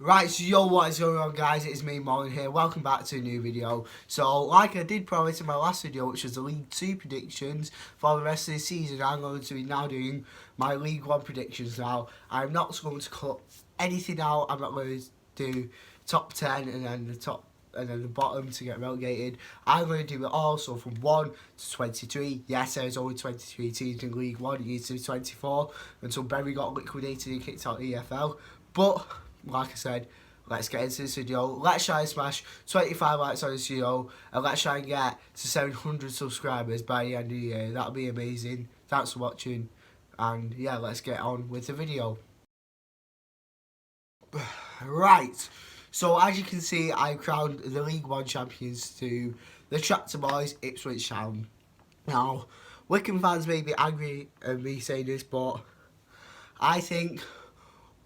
Right, so yo, what is going on, guys? It's me, Morgan here. Welcome back to a new video. So, like I did promise in my last video, which was the League 2 predictions for the rest of the season, I'm going to be now doing my League 1 predictions now. I'm not going to cut anything out. I'm not going to do top 10 and then the bottom to get relegated. I'm going to do it all, so from 1 to 23. Yes, there's only 23 teams in League 1. It used to be 24 until Berry got liquidated and kicked out EFL. But like I said, let's get into this video. Let's try and smash 25 likes on this video, and let's try and get to 700 subscribers by the end of the year. That'll be amazing. Thanks for watching, and yeah, let's get on with the video. Right, so as you can see, I crowned the League 1 champions to the Tractor Boys, Ipswich Town. Now, Wycombe fans may be angry at me saying this, but I think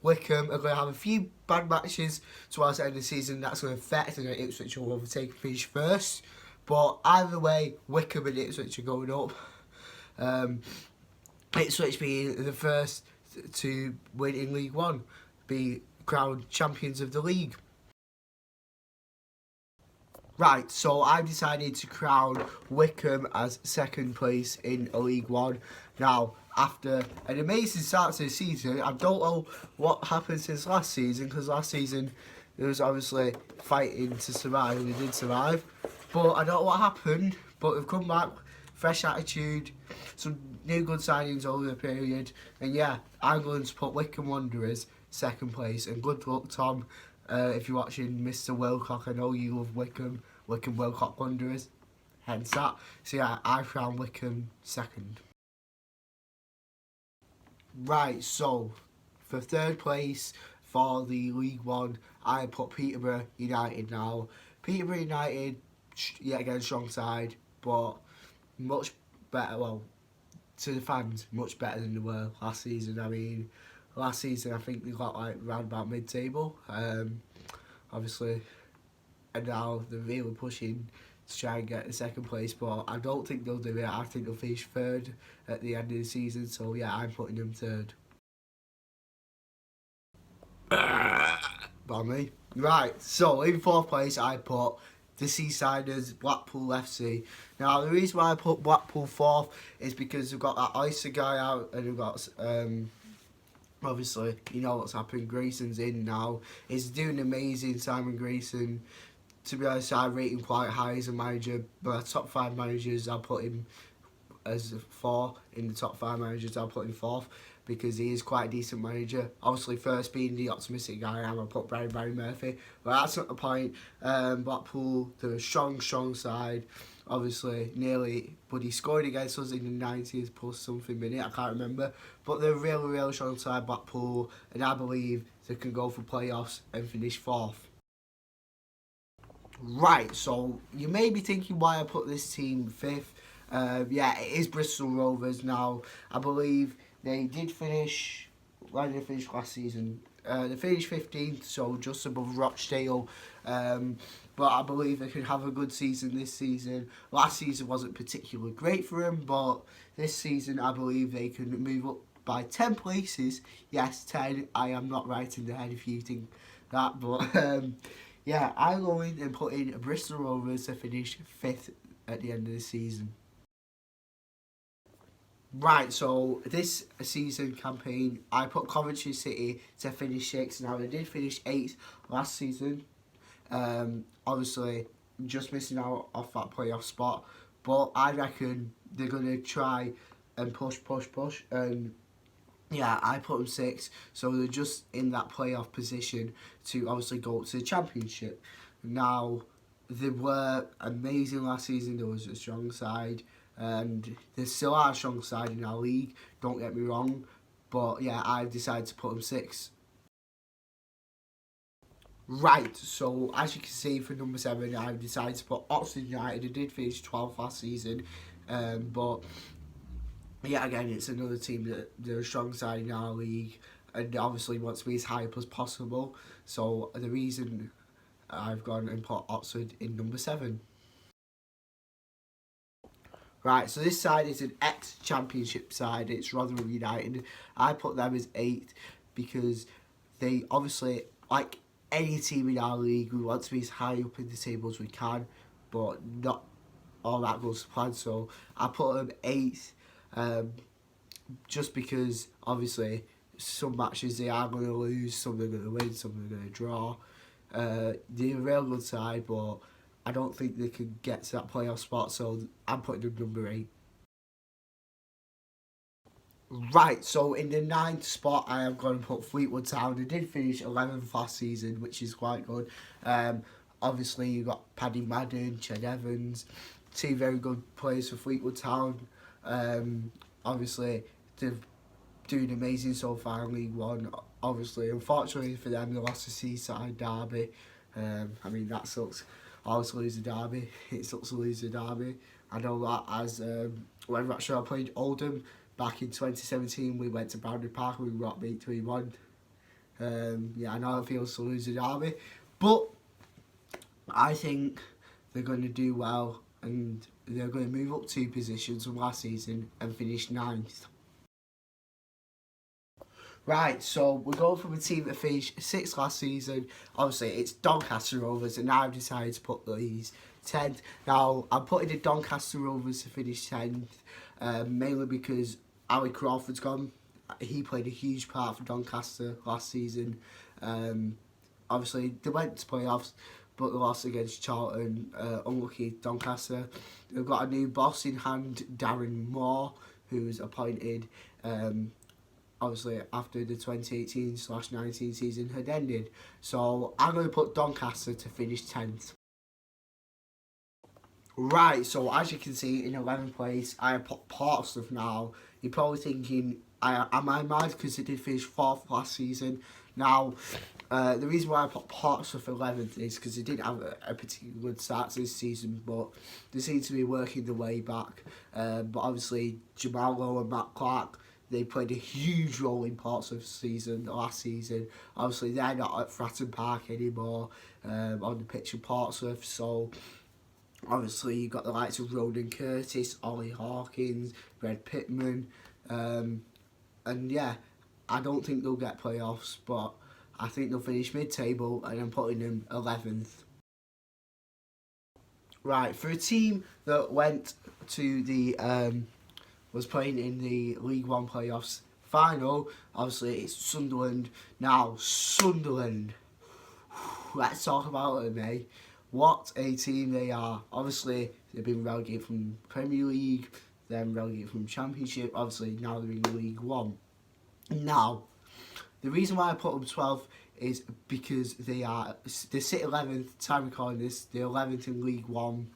Wycombe are going to have a few bad matches towards the end of the season. That's going to affect, and Ipswich will overtake and finish first. But either way, Wycombe and Ipswich are going up. Ipswich being the first to win in League 1, be crowned champions of the league. Right, so I've decided to crown Wycombe as second place in League 1. Now, after an amazing start to the season, I don't know what happened since last season, because last season there was obviously fighting to survive, and they did survive. But I don't know what happened, but they've come back, fresh attitude, some new good signings over the period. And yeah, I'm going to put Wycombe Wanderers second place. And good luck, Tom. If you're watching Mr. Wilcock, I know you love Wycombe Wilcock Wanderers, hence that. So yeah, I found Wycombe second. Right, so for third place for the League 1, I put Peterborough United now. Peterborough United, yet again, strong side, but much better, well, to the fans, much better than they were last season. I mean, last season I think they got like round about mid-table, obviously, and now they're really pushing to try and get the second place, but I don't think they'll do it. I think they'll finish third at the end of the season, so yeah, I'm putting them third. By me. Right, so in fourth place I put the Seasiders, Blackpool FC. Now the reason why I put Blackpool fourth is because we've got that Oyster guy out, and we've got obviously, you know what's happened. Grayson's in now. He's doing amazing, Simon Grayson. To be honest, I rate him quite high as a manager. But top 5 managers, I'll put him as 4. In the top 5 managers, I'll put him 4th, because he is quite a decent manager. Obviously, first being the optimistic guy, I'm going to put Barry Murphy. But that's not the point. Blackpool, they're a strong side. Obviously, but he scored against us in the 90th plus something minute, I can't remember. But they're a really strong side, Blackpool, and I believe they can go for playoffs and finish 4th. Right, so you may be thinking why I put this team 5th. Yeah, it is Bristol Rovers. Now, I believe they did finish, where did they finish last season? They finished 15th, so just above Rochdale. But I believe they can have a good season this season. Last season wasn't particularly great for them, but this season I believe they can move up by 10 places. Yes, 10. I am not right in the head if you think that, but yeah, I'm going and put in Bristol Rovers to finish 5th at the end of the season. Right, so this season campaign, I put Coventry City to finish 6th. Now, they did finish 8th last season. Obviously, just missing out off that playoff spot. But I reckon they're going to try and push. And yeah, I put them 6th. So they're just in that playoff position to obviously go up to the championship. Now, they were amazing last season. There was a strong side. And they still are a strong side in our league, don't get me wrong. But yeah, I've decided to put them 6th. Right, so as you can see for number 7, I've decided to put Oxford United. They did finish 12th last season, but yeah, again, it's another team that they're a strong side in our league, and obviously wants to be as high up as possible. So the reason I've gone and put Oxford in number 7. Right, so this side is an ex-championship side. It's Rotherham United. I put them as 8th because they obviously, like any team in our league, we want to be as high up in the table as we can, but not all that goes to plan. So I put them 8th, just because obviously some matches they are going to lose, some they're going to win, some they're going to draw. They're a real good side, but I don't think they can get to that playoff spot, so I'm putting them number 8. Right, so in the 9th spot, I am going to put Fleetwood Town. They did finish 11th last season, which is quite good. Obviously, you've got Paddy Madden, Ched Evans, 2 very good players for Fleetwood Town. Obviously, they're doing amazing so far in League One. Obviously, unfortunately for them, they lost the Seaside derby. I mean, that sucks. Always lose a derby. It sucks to lose a derby. I know that as when I played Oldham back in 2017, we went to Boundary Park and we got beat 3-1. Yeah, I know how it feels to lose a derby, but I think they're going to do well and they're going to move up 2 positions from last season and finish 9th. Right, so we're going from a team that finished 6th last season. Obviously, it's Doncaster Rovers, and I've decided to put these 10th. Now, I'm putting the Doncaster Rovers to finish 10th, mainly because Ali Crawford's gone. He played a huge part for Doncaster last season. Obviously, they went to playoffs, but they lost against Charlton. Unlucky Doncaster. They've got a new boss in hand, Darren Moore, who's appointed obviously after the 2018/19 season had ended. So I'm going to put Doncaster to finish 10th. Right, so as you can see, in 11th place, I have put Portsmouth now. You're probably thinking, am I mad because they did finish 4th last season? Now, the reason why I put Portsmouth 11th is because they didn't have a particularly good start to this season, but they seem to be working their way back. But obviously, Jamal Lowe and Matt Clark, they played a huge role in Portsmouth's last season. Obviously, they're not at Fratton Park anymore on the pitch of Portsmouth, so obviously you've got the likes of Ronan Curtis, Ollie Hawkins, Red Pittman, and yeah, I don't think they'll get playoffs, but I think they'll finish mid-table, and I'm putting them 11th. Right, for a team that went to the was playing in the League One playoffs final, obviously it's Sunderland. Now, Sunderland, let's talk about them, eh? What a team they are. Obviously, they've been relegated from Premier League, then relegated from Championship. Obviously, now they're in League One. Now, the reason why I put them 12th is because they sit 11th, time recording this, they're 11th in League One.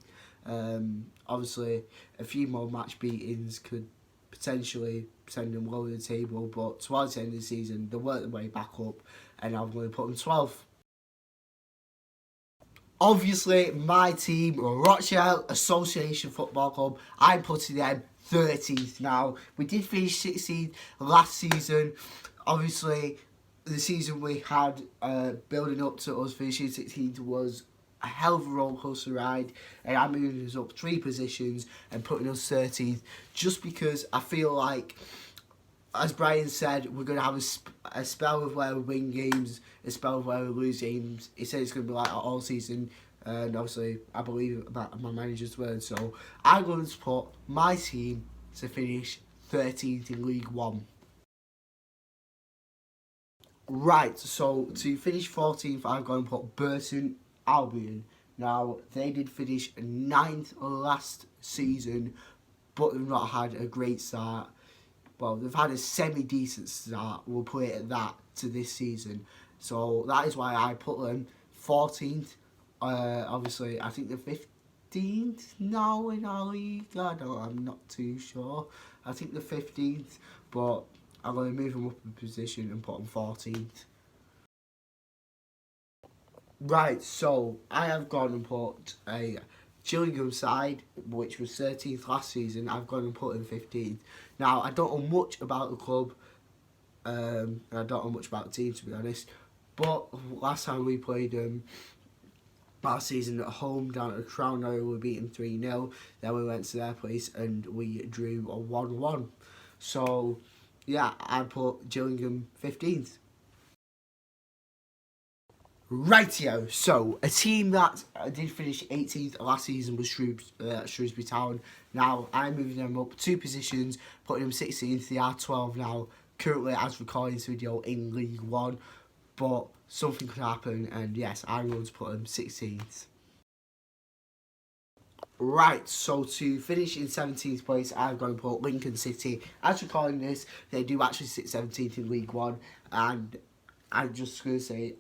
Obviously, a few more match beatings could potentially send them lower the table, but towards the end of the season, they work their way back up, and I'm going to put them 12th. Obviously, my team, Rochdale Association Football Club, I'm putting them 13th now. We did finish 16th last season. Obviously, the season we had building up to us finishing 16th was a hell of a rollercoaster ride, and I'm moving us up 3 positions and putting us 13th, just because I feel like, as Brian said, we're going to have a spell of where we win games, a spell of where we lose games. He said it's going to be like that all season, and obviously I believe about my manager's word, so I'm going to put my team to finish 13th in League One. Right, so to finish 14th, I'm going to put Burton Albion. Now, they did finish 9th last season, but they've not had a great start. Well, they've had a semi-decent start, we'll put it at that, to this season. So that is why I put them 14th. Obviously, I think they're 15th now in our league. I'm not too sure. I think they're 15th, but I'm going to move them up a position and put them 14th. Right, so I have gone and put a Gillingham side, which was 13th last season. I've gone and put in 15th. Now, I don't know much about the club, and I don't know much about the team, to be honest. But last time we played last season at home down at Crown Royal, we beat them 3-0. Then we went to their place and we drew a 1-1. So, yeah, I put Gillingham 15th. Rightio, so a team that did finish 18th last season was Shrewsbury Town. Now I'm moving them up 2 positions, putting them 16th. They are 12 now, currently as recording this video in League One, but something could happen, and yes, I'm going to put them 16th. Right, so to finish in 17th place, I'm going to put Lincoln City. As recording this, they do actually sit 17th in League One, and I'm just going to say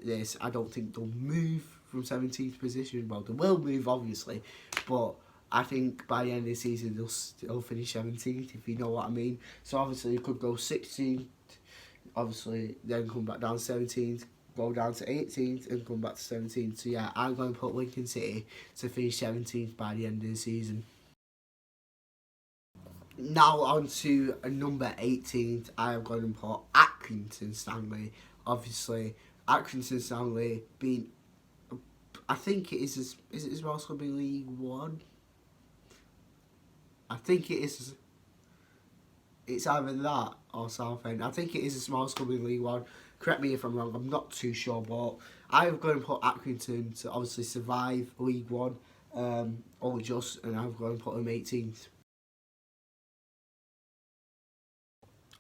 this, I don't think they'll move from 17th position. Well, they will move, obviously, but I think by the end of the season, they'll still finish 17th, if you know what I mean. So obviously, they could go 16th, obviously, then come back down 17th, go down to 18th and come back to 17th. So yeah, I'm going to put Lincoln City to finish 17th by the end of the season. Now on to number 18th, I am going to put Accrington Stanley. Obviously, Accrington Stanley being, I think it is it as well as going to be League One? I think it is. It's either that or Southend. I think it is a small club in League One. Correct me if I'm wrong, I'm not too sure, but I'm going to put Accrington to obviously survive League One, or just, and I'm going to put them 18th.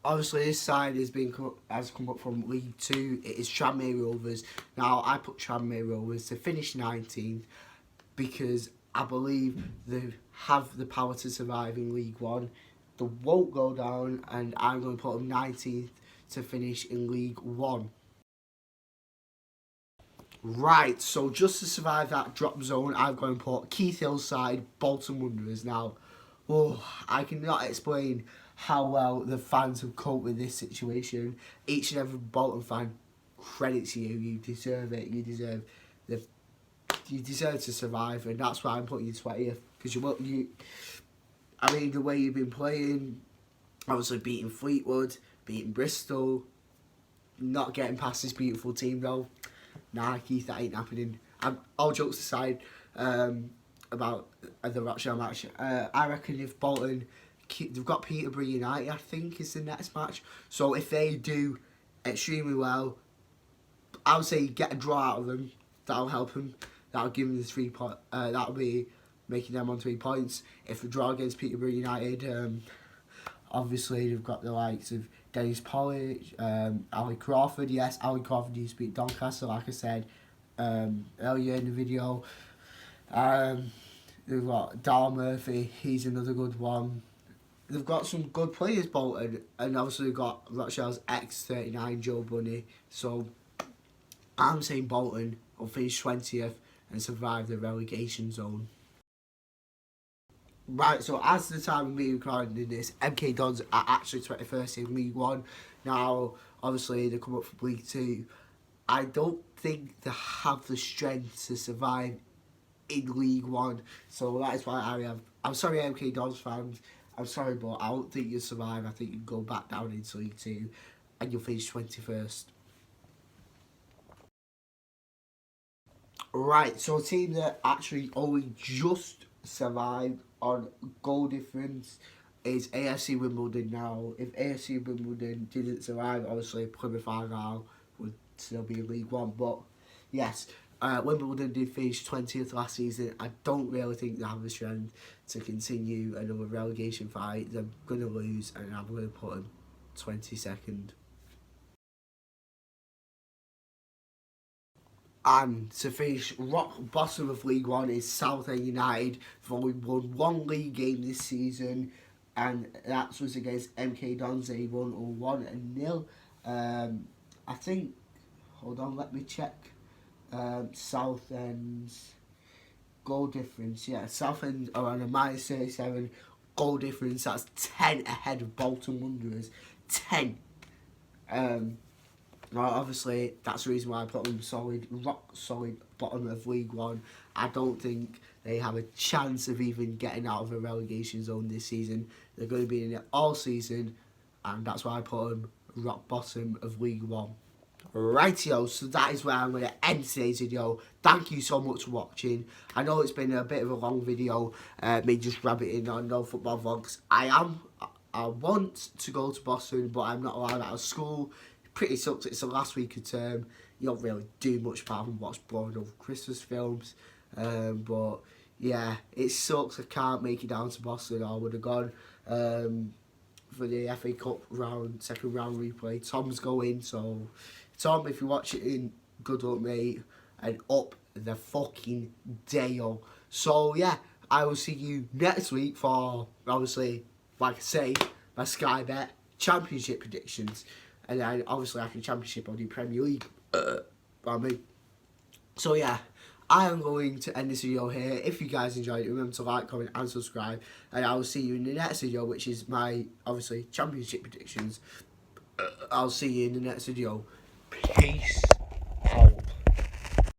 Obviously, this side has come up from League Two. It is Tranmere Rovers. Now, I put Tranmere Rovers to finish 19th because I believe they have the power to survive in League One. They won't go down, and I'm going to put them 19th to finish in League One. Right, so just to survive that drop zone, I'm going to put Keith Hill's side, Bolton Wanderers. Now, I cannot explain how well the fans have coped with this situation. Each and every Bolton fan, credit to you. You deserve it. You deserve to survive, and that's why I'm putting you 20th, because I mean, the way you've been playing, obviously beating Fleetwood, beating Bristol, not getting past this beautiful team though. Nah, Keith, that ain't happening. All jokes aside, about the Rochdale match, I reckon if Bolton, they've got Peterborough United, I think, is the next match. So if they do extremely well, I would say get a draw out of them. That'll help them. That'll give them the 3 points. That'll be making them on 3 points. If we draw against Peterborough United, obviously they've got the likes of Dennis Pollard, Ali Crawford. Yes, Ali Crawford used to beat Doncaster, like I said earlier in the video. They've got Darl Murphy, he's another good one. They've got some good players, Bolton, and obviously they've got Rochdale's X39, Joe Bunny. So I'm saying Bolton will finish 20th and survive the relegation zone. Right, so as the time of me recording this, MK Dons are actually 21st in League One. Now, obviously, they come up from League Two. I don't think they have the strength to survive in League One. So that is why I'm sorry, MK Dons fans. I'm sorry, but I don't think you'll survive. I think you go back down into League Two and you'll finish 21st. Right, so a team that actually only just survived on goal difference is Afc Wimbledon. Now, if Afc Wimbledon didn't survive, obviously Plymouth Argyle would still be in League One. But yes, Wimbledon did finish 20th last season. I don't really think they have the strength to continue another relegation fight. They're going to lose, and I'm going to put them 22nd. And to finish rock bottom of League One is Southend United. They've only won 1 league game this season, and that was against MK Dons. They won 1-0. I think, hold on, let me check. Southend's goal difference. Yeah, Southend are on a -37 goal difference. That's 10 ahead of Bolton Wanderers. 10. Well, obviously, that's the reason why I put them rock solid bottom of League One. I don't think they have a chance of even getting out of a relegation zone this season. They're going to be in it all season, and that's why I put them rock bottom of League One. Rightio, so that is where I'm going to end today's video. Thank you so much for watching. I know it's been a bit of a long video, me just rabbiting on no football vlogs. I want to go to Boston, but I'm not allowed out of school. Pretty sucks. It's the last week of term. you don't really do much apart from watch boring old Christmas films. But yeah, it sucks I can't make it down to Boston. I would have gone for the FA Cup second round replay. Tom's going, so Tom, if you watch it in, good luck, mate, and up the fucking Dale. So yeah, I will see you next week for, obviously, like I say, my Sky Bet Championship predictions, and then obviously after the Championship I'll do Premier League. By me. So yeah, I am going to end this video here. If you guys enjoyed it, remember to like, comment and subscribe, and I will see you in the next video, which is my, obviously, Championship predictions. I'll see you in the next video. Peace.